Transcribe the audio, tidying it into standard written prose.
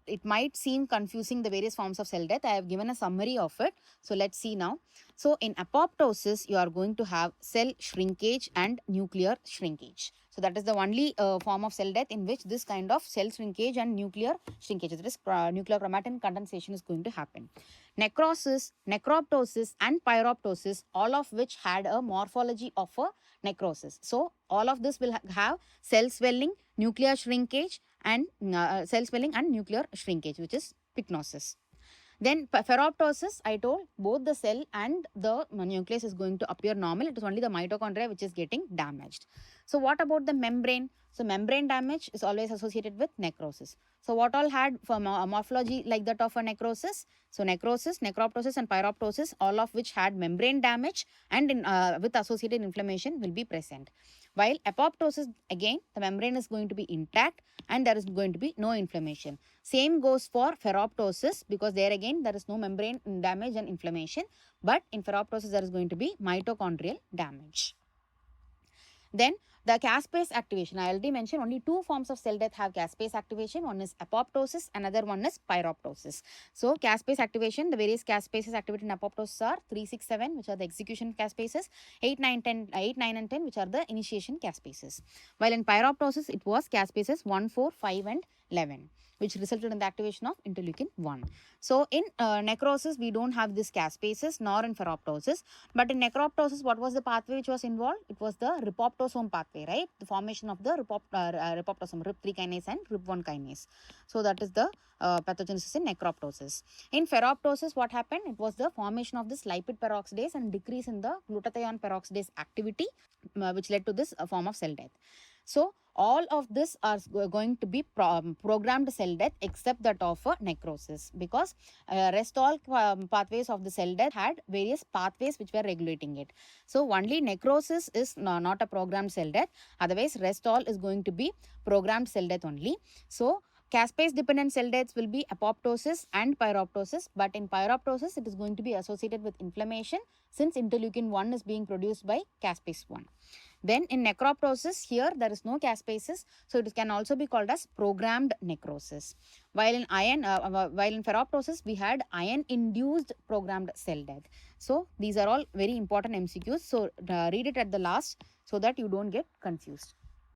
it might seem confusing, the various forms of cell death. I have given a summary of it. So let's see now. So in apoptosis, you are going to have cell shrinkage and nuclear shrinkage. So that is the only form of cell death in which this kind of cell shrinkage and nuclear shrinkage, that is nuclear chromatin condensation, is going to happen. Necrosis, necroptosis and pyroptosis, all of which had a morphology of a necrosis. So all of this will have cell swelling, nuclear shrinkage and cell swelling and nuclear shrinkage, which is pycnosis. Then ferroptosis, I told both the cell and the nucleus is going to appear normal. It is only the mitochondria which is getting damaged. So what about the membrane? So membrane damage is always associated with necrosis. So what all had for morphology like that of a necrosis? So necrosis, necroptosis and pyroptosis, all of which had membrane damage and with associated inflammation will be present. While apoptosis, again, the membrane is going to be intact and there is going to be no inflammation. Same goes for ferroptosis, because there again there is no membrane damage and inflammation, but in ferroptosis there is going to be mitochondrial damage. Then the caspase activation, I already mentioned only two forms of cell death have caspase activation. One is apoptosis, another one is pyroptosis. So caspase activation, the various caspases activated in apoptosis are 3, 6, 7, which are the execution caspases, 8, 9, 10, 8, 9 and 10, which are the initiation caspases. While in pyroptosis, it was caspases 1, 4, 5 and 11, which resulted in the activation of interleukin 1. So in necrosis, we don't have this caspases nor in ferroptosis. But in necroptosis, what was the pathway which was involved? It was the ripoptosome pathway, right? The formation of the ripoptosome, RIP3 kinase and RIP1 kinase. So that is the pathogenesis in necroptosis. In ferroptosis, what happened? It was the formation of this lipid peroxidase and decrease in the glutathione peroxidase activity, which led to this form of cell death. So all of this are going to be programmed cell death except that of a necrosis, because rest all pathways of the cell death had various pathways which were regulating it. So only necrosis is not a programmed cell death, otherwise rest all is going to be programmed cell death only. So caspase dependent cell deaths will be apoptosis and pyroptosis, but in pyroptosis it is going to be associated with inflammation since interleukin 1 is being produced by caspase 1. Then in necroptosis, here there is no caspases, so it can also be called as programmed necrosis. While in ferroptosis, we had iron-induced programmed cell death. So these are all very important MCQs. So read it at the last so that you don't get confused.